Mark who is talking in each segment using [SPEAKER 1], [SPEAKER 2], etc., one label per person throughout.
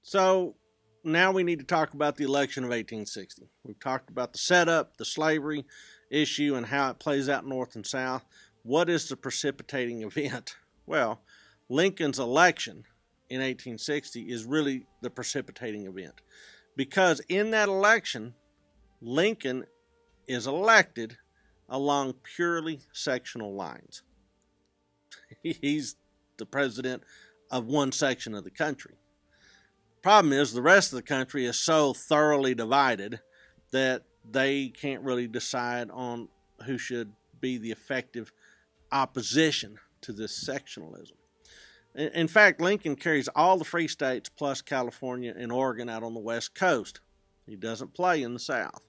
[SPEAKER 1] So now we need to talk about the election of 1860. We've talked about the setup, the slavery issue, and how it plays out north and south. What is the precipitating event? Well, Lincoln's election in 1860 is really the precipitating event, because in that election, Lincoln is elected along purely sectional lines. He's the president of one section of the country. Problem is, the rest of the country is so thoroughly divided that they can't really decide on who should be the effective opposition to this sectionalism. In fact, Lincoln carries all the free states plus California and Oregon out on the West Coast. He doesn't play in the South.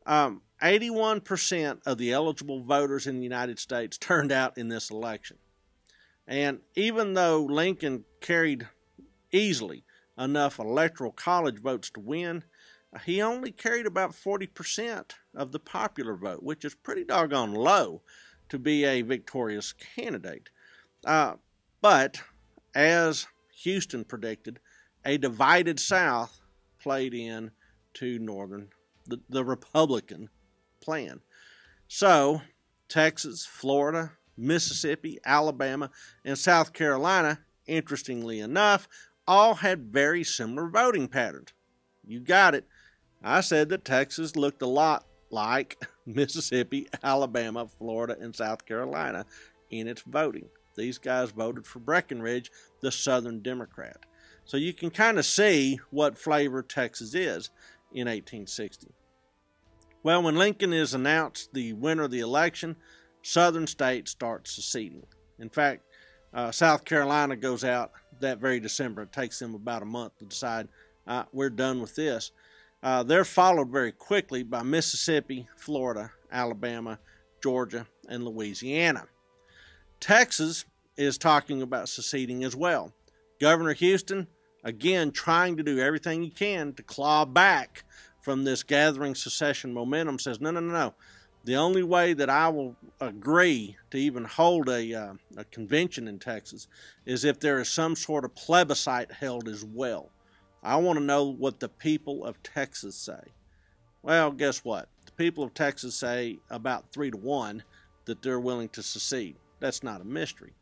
[SPEAKER 1] 81% of the eligible voters in the United States turned out in this election. And even though Lincoln carried easily enough electoral college votes to win, he only carried about 40% of the popular vote, which is pretty doggone low to be a victorious candidate. But as Houston predicted, a divided South played in to the Republican plan. So Texas, Florida, Mississippi, Alabama, and South Carolina, interestingly enough, all had very similar voting patterns. You got it. I said that Texas looked a lot like Mississippi, Alabama, Florida, and South Carolina in its voting. These guys voted for Breckinridge, the Southern Democrat. So you can kind of see what flavor Texas is in 1860. Well, when Lincoln is announced the winner of the election, Southern states start seceding. In fact, South Carolina goes out that very December. It takes them about a month to decide, we're done with this. They're followed very quickly by Mississippi, Florida, Alabama, Georgia, and Louisiana. Texas is talking about seceding as well. Governor Houston, again, trying to do everything he can to claw back from this gathering secession momentum, says, no. The only way that I will agree to even hold a convention in Texas is if there is some sort of plebiscite held as well. I want to know what the people of Texas say. Well, guess what? The people of Texas say about 3-1 that they're willing to secede. That's not a mystery.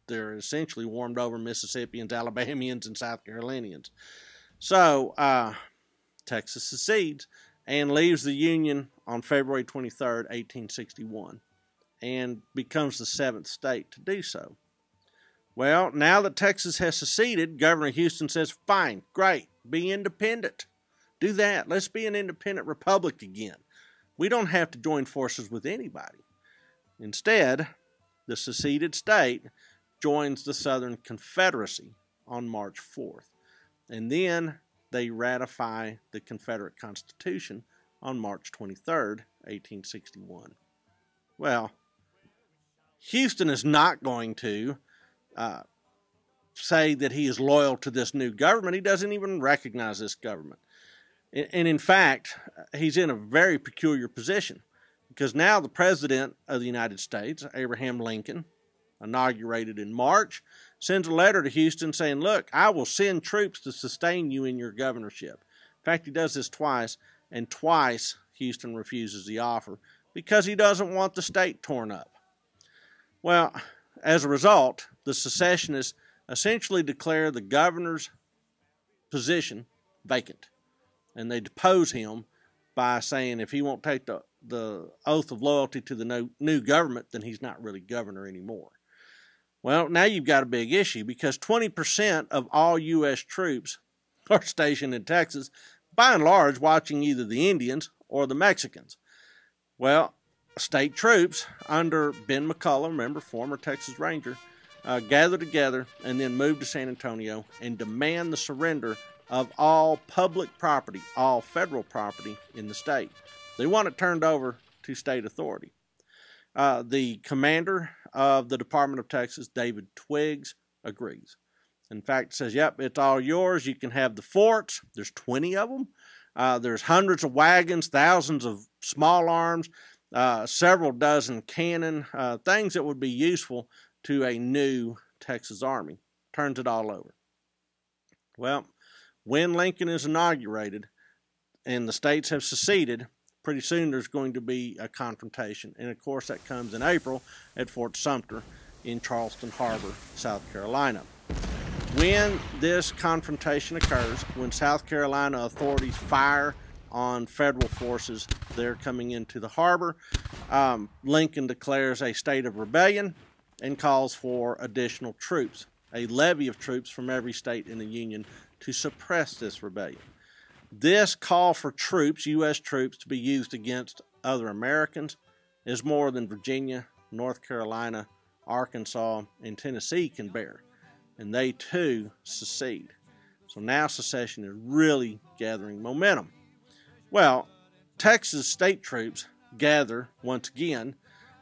[SPEAKER 1] They're essentially warmed over Mississippians, Alabamians, and South Carolinians. So Texas secedes and leaves the Union on February 23rd, 1861, and becomes the seventh state to do so. Well, now that Texas has seceded, Governor Houston says, fine, great, be independent. Do that. Let's be an independent republic again. We don't have to join forces with anybody. Instead, the seceded state joins the Southern Confederacy on March 4th, and then they ratify the Confederate Constitution on March 23rd, 1861. Well, Houston is not going to say that he is loyal to this new government. He doesn't even recognize this government. And in fact, he's in a very peculiar position, because now the President of the United States, Abraham Lincoln, inaugurated in March, sends a letter to Houston saying, look, I will send troops to sustain you in your governorship. In fact, he does this twice, and twice Houston refuses the offer because he doesn't want the state torn up. Well, as a result, the secessionists essentially declare the governor's position vacant, and they depose him by saying if he won't take the oath of loyalty to the new government, then he's not really governor anymore. Well, now you've got a big issue, because 20% of all U.S. troops are stationed in Texas, by and large watching either the Indians or the Mexicans. Well, state troops under Ben McCullough, remember, former Texas Ranger, gather together and then move to San Antonio and demand the surrender of all public property, all federal property in the state. They want it turned over to state authority. The commander of the Department of Texas, David Twiggs, agrees. In fact, says, yep, it's all yours. You can have the forts. There's 20 of them. There's hundreds of wagons, thousands of small arms, several dozen cannon, things that would be useful to a new Texas army. Turns it all over. Well, when Lincoln is inaugurated and the states have seceded, pretty soon there's going to be a confrontation. And of course that comes in April at Fort Sumter in Charleston Harbor, South Carolina. When this confrontation occurs, when South Carolina authorities fire on federal forces, they're coming into the harbor, Lincoln declares a state of rebellion and calls for additional troops, a levy of troops from every state in the Union to suppress this rebellion. This call for troops, U.S. troops, to be used against other Americans is more than Virginia, North Carolina, Arkansas, and Tennessee can bear, and they too secede. So now secession is really gathering momentum. Well, Texas state troops gather once again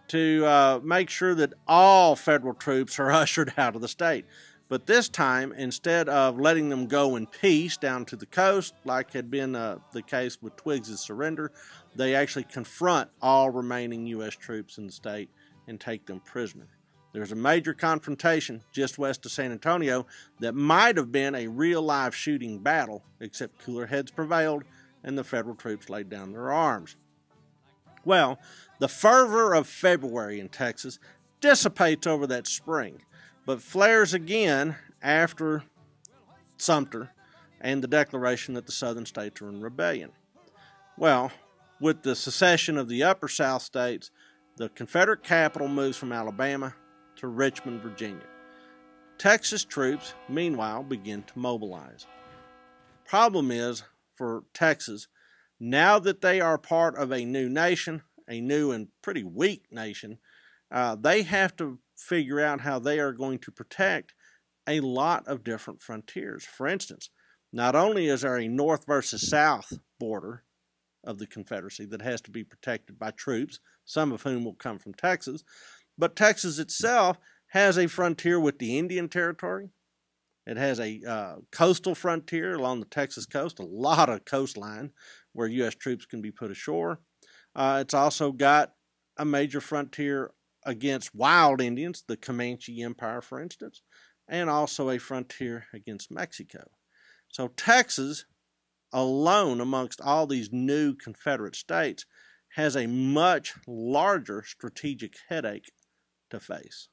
[SPEAKER 1] to make sure that all federal troops are ushered out of the state. But this time, instead of letting them go in peace down to the coast, like had been the case with Twiggs's surrender, they actually confront all remaining U.S. troops in the state and take them prisoner. There's a major confrontation just west of San Antonio that might have been a real-life shooting battle, except cooler heads prevailed and the federal troops laid down their arms. Well, the fervor of February in Texas dissipates over that spring, but flares again after Sumter and the declaration that the southern states are in rebellion. Well, with the secession of the upper South states, the Confederate capital moves from Alabama to Richmond, Virginia. Texas troops, meanwhile, begin to mobilize. Problem is, for Texas, now that they are part of a new nation, a new and pretty weak nation, they have to figure out how they are going to protect a lot of different frontiers. For instance, not only is there a north versus south border of the Confederacy that has to be protected by troops, some of whom will come from Texas, but Texas itself has a frontier with the Indian Territory. It has a coastal frontier along the Texas coast, a lot of coastline where U.S. troops can be put ashore. It's also got a major frontier against wild Indians, the Comanche Empire, for instance, and also a frontier against Mexico. So Texas, alone amongst all these new Confederate states, has a much larger strategic headache to face.